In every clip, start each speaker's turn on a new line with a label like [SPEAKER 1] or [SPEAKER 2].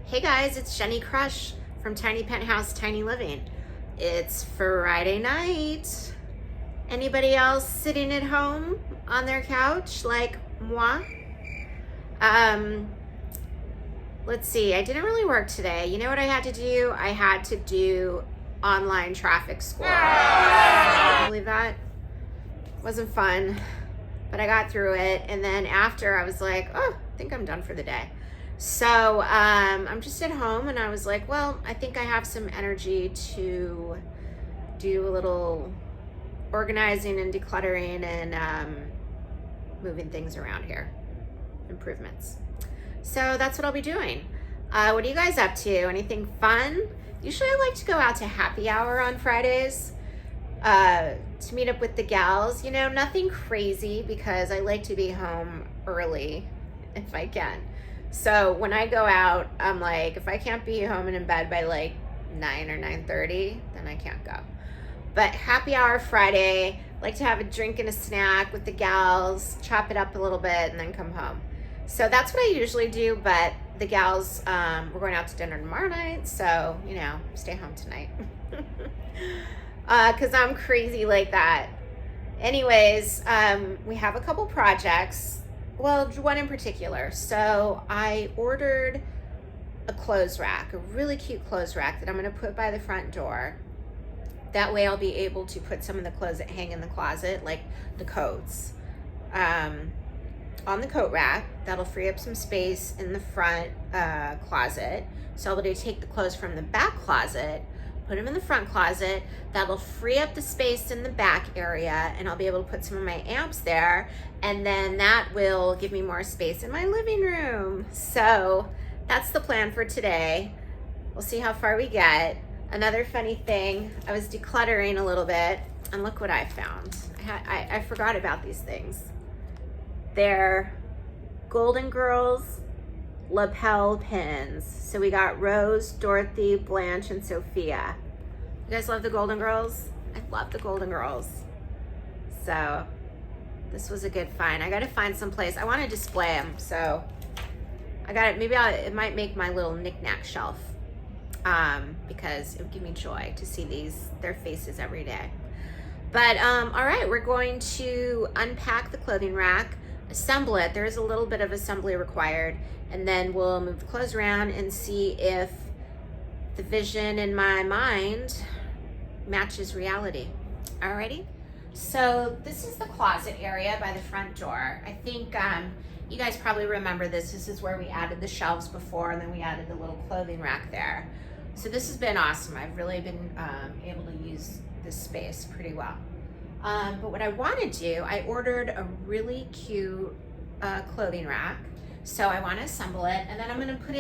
[SPEAKER 1] Hey guys, it's Jenny Crush from Tiny Penthouse, Tiny Living. It's Friday night. Anybody else sitting at home on their couch like moi? Let's see, I didn't really work today. You know what I had to do? I had to do online traffic score. Can you believe that? Wasn't fun, but I got through it. And then after I was like, oh, I think I'm done for the day. So I'm just at home and I was like, well, I think I have some energy to do a little organizing and decluttering and moving things around here, improvements. So that's what I'll be doing. What are you guys up to? Anything fun? Usually I like to go out to happy hour on Fridays to meet up with the gals. You know, nothing crazy because I like to be home early if I can. So when I go out, I'm like, if I can't be home and in bed by like 9 or 9:30, then I can't go. But happy hour Friday, like to have a drink and a snack with the gals, chop it up a little bit, and then come home. So that's what I usually do, but the gals, we're going out to dinner tomorrow night, so, you know, stay home tonight. Because I'm crazy like that. Anyways, we have a couple projects. Well, one in particular. So I ordered a clothes rack, a really cute clothes rack that I'm going to put by the front door. That way I'll be able to put some of the clothes that hang in the closet, like the coats, on the coat rack. That'll free up some space in the front closet. So I'll be able to take the clothes from the back closet, put them in the front closet. That'll free up the space in the back area, and I'll be able to put some of my amps there, and then that will give me more space in my living room. So that's the plan for today. We'll see how far we get. Another funny thing, I was decluttering a little bit, and look what I found. I forgot about these things. They're Golden Girls lapel pins. So we got Rose, Dorothy, Blanche, and Sophia. You guys love the Golden Girls? I love the Golden Girls. So this was a good find. I gotta find some place. I want to display them, so I got it. Maybe it might make my little knick-knack shelf, because it would give me joy to see their faces every day. But all right, we're going to unpack the clothing rack, assemble it. There is a little bit of assembly required, and then we'll move the clothes around and see if the vision in my mind matches reality. Alrighty. So this is the closet area by the front door. I think you guys probably remember this. This is where we added the shelves before, and then we added the little clothing rack there. So this has been awesome. I've really been able to use this space pretty well. But what I want to do, I ordered a really cute clothing rack. So I want to assemble it, and then I'm going to put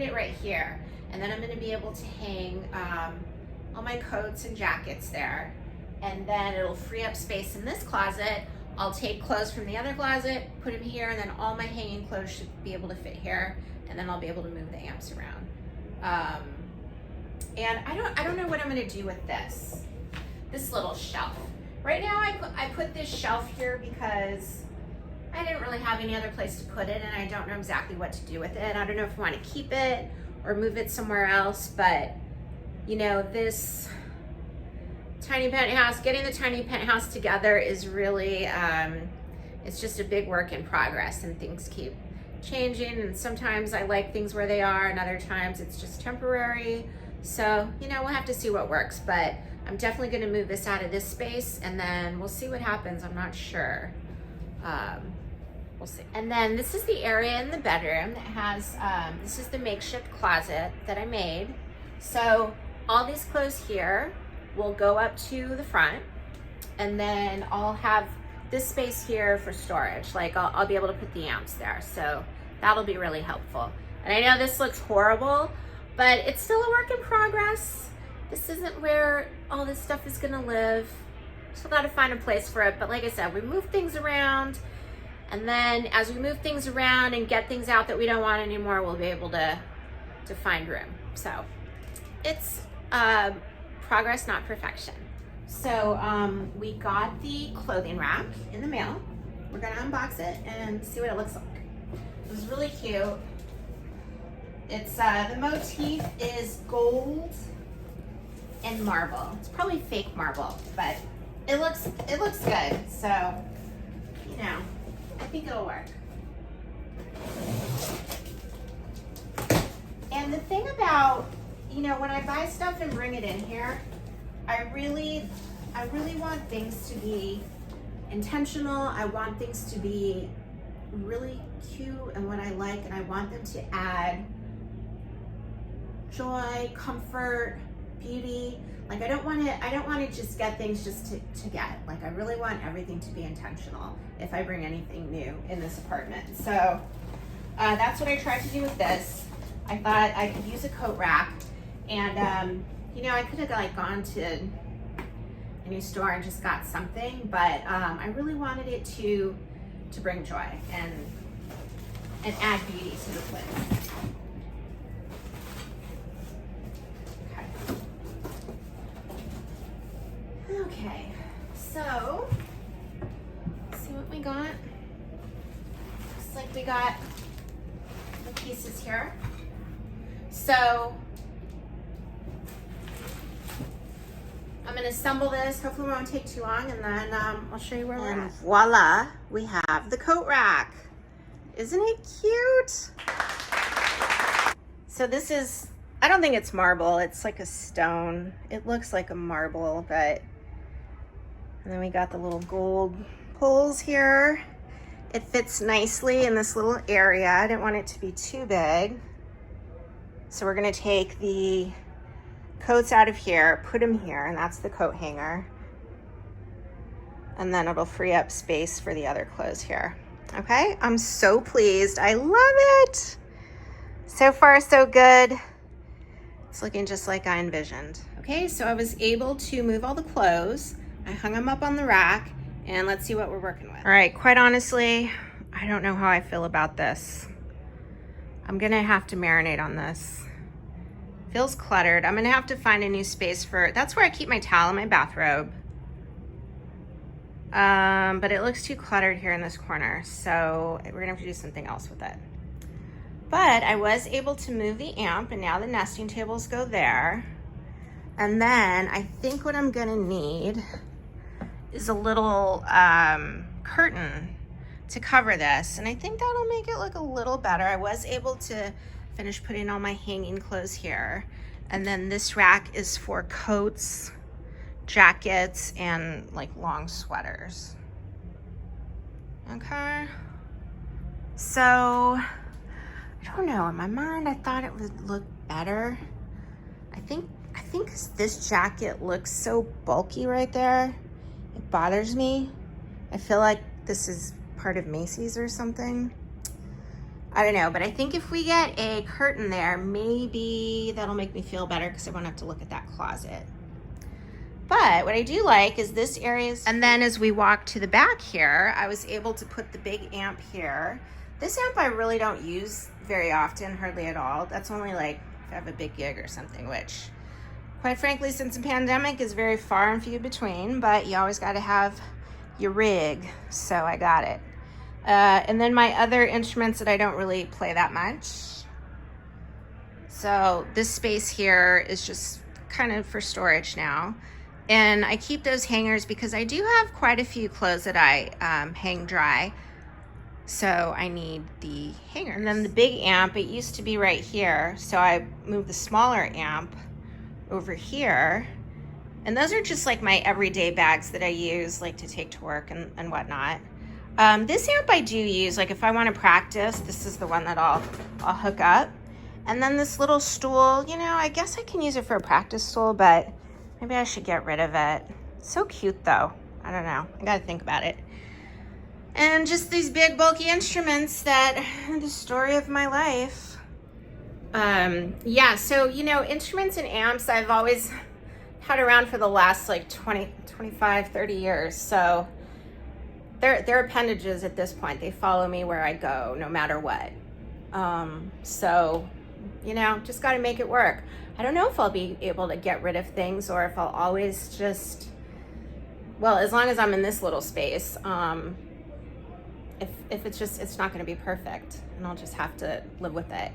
[SPEAKER 1] it right here. And then I'm going to be able to hang all my coats and jackets there. And then it'll free up space in this closet. I'll take clothes from the other closet, put them here, and then all my hanging clothes should be able to fit here. And then I'll be able to move the amps around. And I don't know what I'm going to do with this little shelf. Right now I put this shelf here because I didn't really have any other place to put it, and I don't know exactly what to do with it. I don't know if I want to keep it or move it somewhere else, but you know, this Tiny Penthouse, getting the Tiny Penthouse together is really, it's just a big work in progress, and things keep changing, and sometimes I like things where they are, and other times it's just temporary. So, you know, we'll have to see what works, but I'm definitely going to move this out of this space, and then we'll see what happens. I'm not sure. We'll see. And then this is the area in the bedroom that has, this is the makeshift closet that I made. So all these clothes here will go up to the front, and then I'll have this space here for storage. Like I'll be able to put the amps there. So that'll be really helpful. And I know this looks horrible, but it's still a work in progress. This isn't where all this stuff is gonna live. Still gotta find a place for it. But like I said, we move things around, and then as we move things around and get things out that we don't want anymore, we'll be able to find room. So it's progress, not perfection. So we got the clothing rack in the mail. We're gonna unbox it and see what it looks like. It was really cute. It's the motif is gold and marble. It's probably fake marble, but it looks good. So, you know, I think it'll work. And the thing about, you know, when I buy stuff and bring it in here, I really want things to be intentional. I want things to be really cute and what I like, and I want them to add joy, comfort, beauty. Like I don't want to just get things just to get. Like I really want everything to be intentional if I bring anything new in this apartment. So that's what I tried to do with this. I thought I could use a coat rack, and you know, I could have like gone to a new store and just got something, but I really wanted it to bring joy and add beauty to the place. Okay, so let's see what we got. Looks like we got the pieces here. So I'm gonna assemble this. Hopefully it won't take too long, and then I'll show you where we're at. Voila, we have the coat rack. Isn't it cute? So this is, I don't think it's marble. It's like a stone. It looks like a marble, but, and then we got the little gold pulls here. It fits nicely in this little area. I didn't want it to be too big. So we're gonna take the coats out of here, put them here, and that's the coat hanger. And then it'll free up space for the other clothes here. Okay, I'm so pleased. I love it. So far, so good. It's looking just like I envisioned. Okay, so I was able to move all the clothes. I hung them up on the rack, and let's see what we're working with. All right, quite honestly, I don't know how I feel about this. I'm gonna have to marinate on this. Feels cluttered. I'm gonna have to find a new space for, that's where I keep my towel and my bathrobe. But it looks too cluttered here in this corner, so we're gonna have to do something else with it. But I was able to move the amp, and now the nesting tables go there. And then I think what I'm gonna need is a little curtain to cover this, and I think that'll make it look a little better. I was able to finish putting all my hanging clothes here, and then this rack is for coats, jackets, and like long sweaters. Okay, so I don't know, in my mind I thought it would look better. I think this jacket looks so bulky right there. It bothers me. I feel like this is part of Macy's or something. I don't know, but I think if we get a curtain there, maybe that'll make me feel better because I won't have to look at that closet. But what I do like is this area. And then as we walk to the back here, I was able to put the big amp here. This amp I really don't use very often, hardly at all. That's only like if I have a big gig or something, which quite frankly, since the pandemic is very far and few between, but you always gotta have your rig, so I got it. And then my other instruments that I don't really play that much. So this space here is just kind of for storage now. And I keep those hangers because I do have quite a few clothes that I hang dry. So I need the hangers. And then the big amp, it used to be right here. So I moved the smaller amp over here. And those are just like my everyday bags that I use like to take to work and whatnot. This amp I do use, like if I want to practice, this is the one that I'll hook up. And then this little stool, you know, I guess I can use it for a practice stool, but maybe I should get rid of it. It's so cute though. I don't know. I gotta think about it. And just these big bulky instruments that are the story of my life. Yeah, so you know, instruments and amps I've always had around for the last like 20, 25, 30 years. So they're appendages at this point. They follow me where I go, no matter what. So, you know, just got to make it work. I don't know if I'll be able to get rid of things or if I'll always just, well, as long as I'm in this little space, if it's just, it's not going to be perfect and I'll just have to live with it.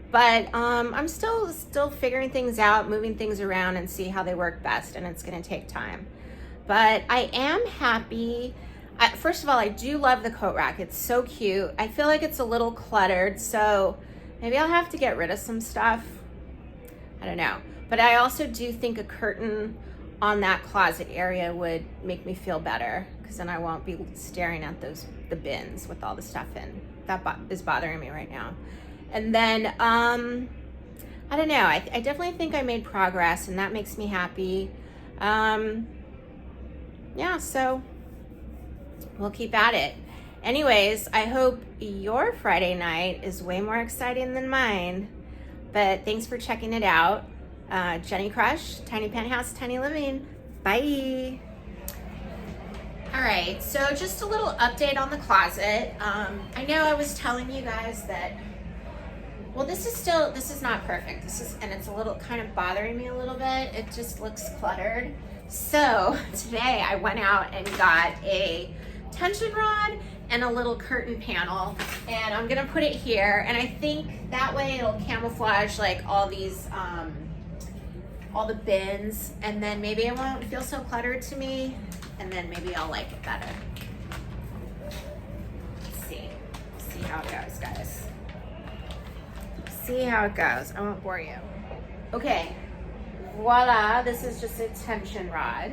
[SPEAKER 1] But I'm still figuring things out, moving things around and see how they work best, and it's gonna take time. But I am happy. First of all, I do love the coat rack. It's so cute. I feel like it's a little cluttered, so maybe I'll have to get rid of some stuff. I don't know. But I also do think a curtain on that closet area would make me feel better, because then I won't be staring at the bins with all the stuff in. That is bothering me right now. And then, I don't know. I definitely think I made progress, and that makes me happy. Yeah, so we'll keep at it. Anyways, I hope your Friday night is way more exciting than mine. But thanks for checking it out. Jenny Crush, Tiny Penthouse, Tiny Living. Bye. All right, so just a little update on the closet. I know I was telling you guys that, well, this is not perfect. And it's a little kind of bothering me a little bit. It just looks cluttered. So today I went out and got a tension rod and a little curtain panel, and I'm gonna put it here, and I think that way it'll camouflage like all these all the bins, and then maybe it won't feel so cluttered to me, and then maybe I'll like it better. Let's see how it goes, guys. See how it goes. I won't bore you. Okay, voila, this is just a tension rod.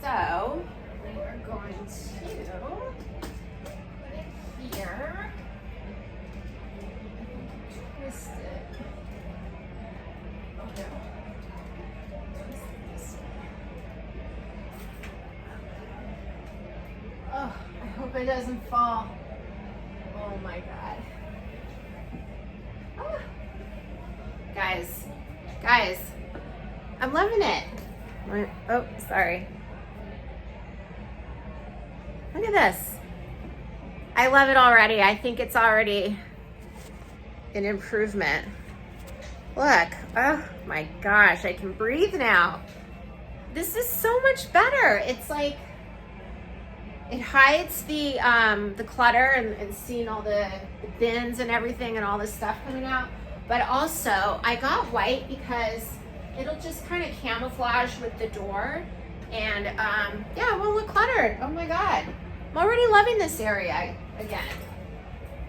[SPEAKER 1] So we are going to put it here, twist it. Oh no. Twist it this way. Oh, I hope it doesn't fall. Oh my God. Ah. Guys, I'm loving it. Oh, sorry. Look at this. I love it already. I think it's already an improvement. Look, oh my gosh, I can breathe now. This is so much better. It's like, it hides the clutter and seeing all the bins and everything and all this stuff coming out. But also, I got white because it'll just kind of camouflage with the door, and yeah, it won't look cluttered. Oh my God. I'm already loving this area again.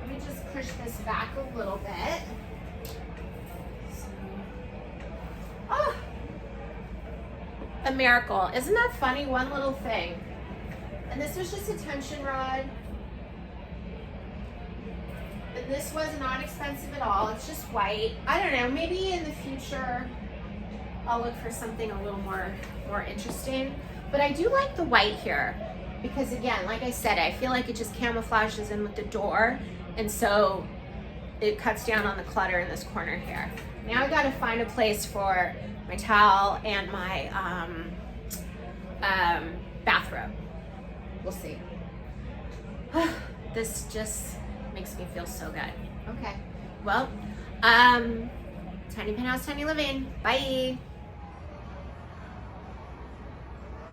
[SPEAKER 1] Let me just push this back a little bit. So, oh, a miracle. Isn't that funny? One little thing. And this was just a tension rod. And this was not expensive at all. It's just white. I don't know, maybe in the future I'll look for something a little more interesting. But I do like the white here because, again, like I said, I feel like it just camouflages in with the door, and so it cuts down on the clutter in this corner here. Now I gotta find a place for my towel and my bathrobe. We'll see. This just makes me feel so good. Okay, well, Tiny Penthouse, Tiny Living. Bye.